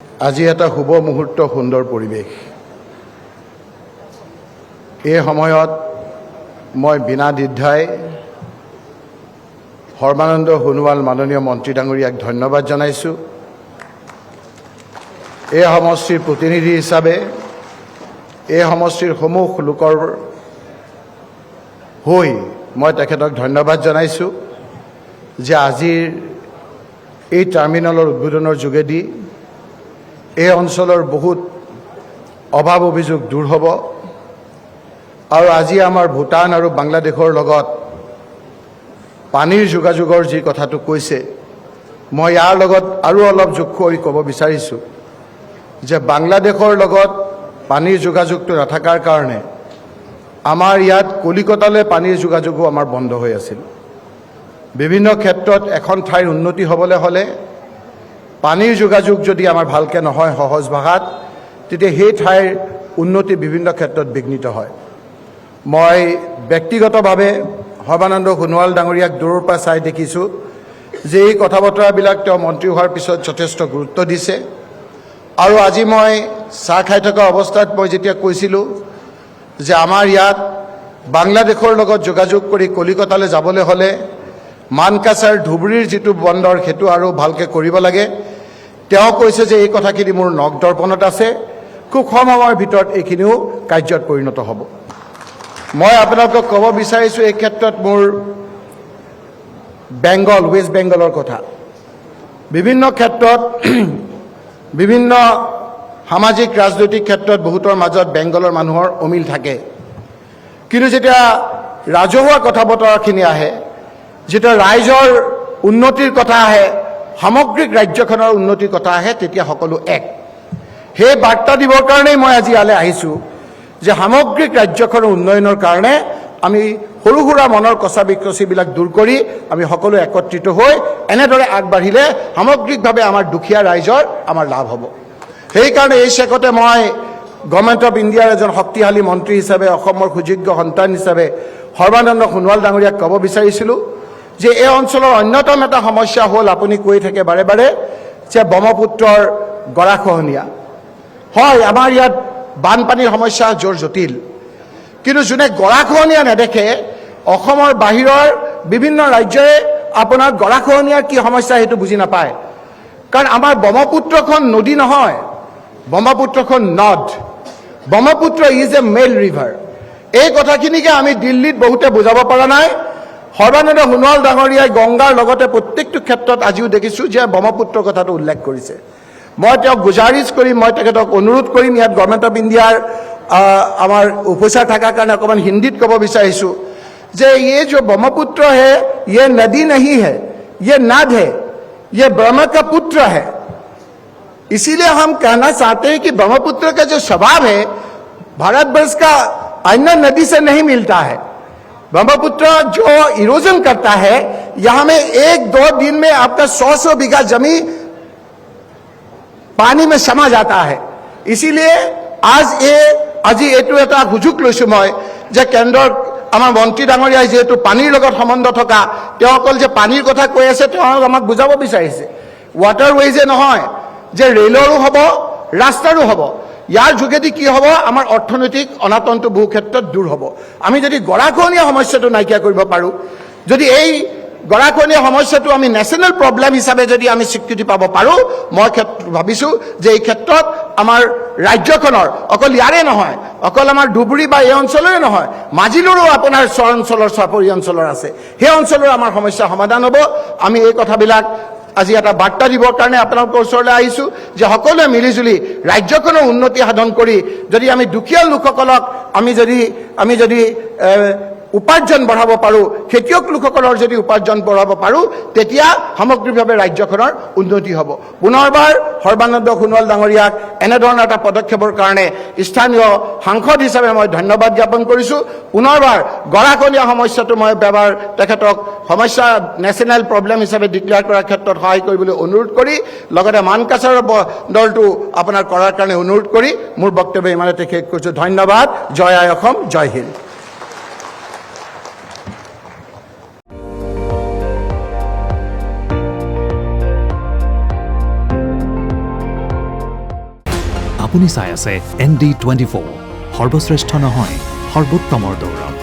আজি এটা শুভ মুহূৰ্ত সুন্দৰ পৰিৱেশ। এই সময়ত মই বিনা দ্বিধাই সৰ্বানন্দ সোণোৱাল মাননীয় মন্ত্ৰী ডাঙৰীয়াক ধন্যবাদ জনাইছোঁ। এই সমষ্টিৰ প্ৰতিনিধি হিচাপে এই সমষ্টিৰ সমূহ লোকৰ হৈ মই তেখেতক ধন্যবাদ জনাইছোঁ যে আজিৰ এই টাৰ্মিনেলৰ উদ্বোধনৰ যোগেদি এই অঞ্চলৰ বহুত অভাৱ অভিযোগ দূৰ হ'ব আৰু আজি আমাৰ ভূটান আৰু বাংলাদেশৰ লগত পানীৰ যোগাযোগৰ যি কথাটো কৈছে, মই ইয়াৰ লগত আৰু অলপ যোগ কৰি ক'ব বিচাৰিছোঁ যে বাংলাদেশৰ লগত পানীৰ যোগাযোগটো নাথাকাৰ কাৰণে আমাৰ ইয়াত কলিকতালৈ পানীৰ যোগাযোগো আমাৰ বন্ধ হৈ আছিল। বিভিন্ন ক্ষেত্ৰত এখন ঠাইৰ উন্নতি হ'বলৈ হ'লে পানীৰ যোগাযোগ যদি আমাৰ ভালকৈ নহয় সহজ ভাষাত, তেতিয়া সেই ঠাইৰ উন্নতি বিভিন্ন ক্ষেত্ৰত বিঘ্নিত হয়। মই ব্যক্তিগতভাৱে সৰ্বানন্দ সোণোৱাল ডাঙৰীয়াক দূৰৰ পৰা চাই দেখিছোঁ যে এই কথা বতৰাবিলাক তেওঁ মন্ত্ৰী হোৱাৰ পিছত যথেষ্ট গুৰুত্ব দিছে। আৰু আজি মই চাহ খাই থকা অৱস্থাত মই যেতিয়া কৈছিলোঁ যে আমাৰ ইয়াত বাংলাদেশৰ লগত যোগাযোগ কৰি কলিকতালৈ যাবলৈ হ'লে মানকাছাৰ ধুবুৰীৰ যিটো বন্দৰ সেইটো আৰু ভালকৈ কৰিব লাগে, তেওঁ কৈছে যে এই কথাখিনি মোৰ নখ দৰ্পণত আছে, খুব কম সময়ৰ ভিতৰত এইখিনিও কাৰ্যত পৰিণত হ'ব। মই আপোনালোকক ক'ব বিচাৰিছোঁ এই ক্ষেত্ৰত মোৰ বেংগল, ৱেষ্ট বেংগলৰ কথা। বিভিন্ন ক্ষেত্ৰত বিভিন্ন সামাজিক ৰাজনৈতিক ক্ষেত্ৰত বহুতৰ মাজত বেংগলৰ মানুহৰ অমিল থাকে, কিন্তু যেতিয়া ৰাজহুৱা কথা বতৰাখিনি আহে, যেতিয়া ৰাইজৰ উন্নতিৰ কথা আহে, সামগ্ৰিক ৰাজ্যখনৰ উন্নতিৰ কথা আহে, তেতিয়া সকলো এক। সেই বাৰ্তা দিবৰ কাৰণেই মই আজি ইয়ালৈ আহিছোঁ যে সামগ্ৰিক ৰাজ্যখনৰ উন্নয়নৰ কাৰণে আমি সৰু সুৰা মনৰ কচা বিকচিবিলাক দূৰ কৰি আমি সকলো একত্ৰিত হৈ এনেদৰে আগবাঢ়িলে সামগ্ৰিকভাৱে আমাৰ দুখীয়া ৰাইজৰ আমাৰ লাভ হ'ব। সেইকাৰণে এই চেগতে মই গভৰ্ণমেণ্ট অফ ইণ্ডিয়াৰ এজন শক্তিশালী মন্ত্ৰী হিচাপে, অসমৰ সুযোগ্য সন্তান হিচাপে সৰ্বানন্দ সোণোৱাল ডাঙৰীয়াক ক'ব বিচাৰিছিলোঁ যে এই অঞ্চলৰ অন্যতম এটা সমস্যা হ'ল, আপুনি কৈ থাকে বাৰে বাৰে যে ব্ৰহ্মপুত্ৰৰ গৰাখহনীয়া। হয়, আমাৰ ইয়াত বানপানীৰ সমস্যা জোৰ জটিল, কিন্তু যোনে গৰাখহনীয়া নেদেখে, অসমৰ বাহিৰৰ বিভিন্ন ৰাজ্যই আপোনাৰ গৰাখহনীয়াৰ কি সমস্যা সেইটো বুজি নাপায়। কাৰণ আমাৰ ব্ৰহ্মপুত্ৰখন নদী নহয়, ব্ৰহ্মপুত্ৰখন নদ। Brahmaputra is a mail river. এই কথাখিনিকে আমি দিল্লীত বহুতে বুজাব পৰা নাই। সৰ্বানন্দ সোণোৱাল ডাঙৰীয়াই গংগাৰ লগতে প্ৰত্যেকটো ক্ষেত্ৰত আজিও দেখিছোঁ যে ব্ৰহ্মপুত্ৰৰ কথাটো উল্লেখ কৰিছে। মই তেওঁক গুজাৰিছ কৰিম, মই তেখেতক অনুৰোধ কৰিম, ইয়াত গভৰ্ণমেণ্ট অফ ইণ্ডিয়াৰ আমাৰ অফিচাৰ থকাৰ কাৰণে অকণমান হিন্দীত ক'ব বিচাৰিছোঁ যে ये जो ब्रह्मपुत्र है ये नदी नहीं है, ये नद है, ये ब्रह्म का पुत्र है। इसीलिए हम कहना चाहते हैं कि ब्रह्मपुत्र का जो स्वभाव है भारतवर्ष का अन्य नदी से नहीं मिलता है। ब्रह्मपुत्र जो इरोजन करता है, यहाँ में 1-2 दिन में आपका 100 बीघा जमीन पानी में समा जाता है। इसीलिए আজি এইটো এটা সুযোগ লৈছোঁ মই যে কেন্দ্ৰৰ আমাৰ মন্ত্ৰী ডাঙৰীয়াই যিহেতু পানীৰ লগত সম্বন্ধ থকা, তেওঁ অকল যে পানীৰ কথা কৈ আছে, তেওঁ আমাক বুজাব বিচাৰিছে ৱাটাৰৱেজে নহয়, যে ৰেলৰো হ'ব, ৰাস্তাৰো হ'ব। ইয়াৰ যোগেদি কি হ'ব, আমাৰ অৰ্থনৈতিক অনাটনটো বহু ক্ষেত্ৰত দূৰ হ'ব। আমি যদি গৰাখহনীয়া সমস্যাটো নাইকিয়া কৰিব পাৰোঁ, যদি এই গৰাখহনীয়া সমস্যাটো আমি নেশ্যনেল প্ৰব্লেম হিচাপে যদি আমি স্বীকৃতি পাব পাৰোঁ, মই ভাবিছোঁ যে এই ক্ষেত্ৰত আমাৰ ৰাজ্যখনৰ অকল ইয়াৰে নহয়, অকল আমাৰ ধুবুৰী বা এই অঞ্চলৰে নহয়, মাজুলীৰো আপোনাৰ চৰ অঞ্চলৰ চাপৰি অঞ্চলৰ আছে, সেই অঞ্চলৰ আমাৰ সমস্যা সমাধান হ'ব। আমি এই কথাবিলাক আজি এটা বাৰ্তা দিবৰ কাৰণে আপোনালোকৰ ওচৰলৈ আহিছোঁ যে সকলোৱে মিলিজুলি ৰাজ্যখনৰ উন্নতি সাধন কৰি যদি আমি দুখীয়া লোকসকলক আমি যদি উপাৰ্জন বঢ়াব পাৰোঁ, খেতিয়ক লোকসকলৰ যদি উপাৰ্জন বঢ়াব পাৰোঁ, তেতিয়া সামগ্ৰিকভাৱে ৰাজ্যখনৰ উন্নতি হ'ব। পুনৰবাৰ সৰ্বানন্দ সোণোৱাল ডাঙৰীয়াক এনেধৰণৰ এটা পদক্ষেপৰ কাৰণে স্থানীয় সাংসদ হিচাপে মই ধন্যবাদ জ্ঞাপন কৰিছোঁ। পুনৰবাৰ গৰাখহনীয়া সমস্যাটো মই এবাৰ তেখেতক সমস্যা নেশ্যনেল প্ৰব্লেম হিচাপে ডিক্লেয়াৰ কৰাৰ ক্ষেত্ৰত সহায় কৰিবলৈ অনুৰোধ কৰি, লগতে মানকাছাৰৰ দলটো আপোনাৰ কৰাৰ কাৰণে অনুৰোধ কৰি মোৰ বক্তব্য ইমানতে শেষ কৰিছোঁ। ধন্যবাদ। জয় আই অসম, জয় হিন্দ। আপুনি চাই আছে ND24 সৰ্বশ্ৰেষ্ঠ নহয় সৰ্বোত্তমৰ দৌৰত।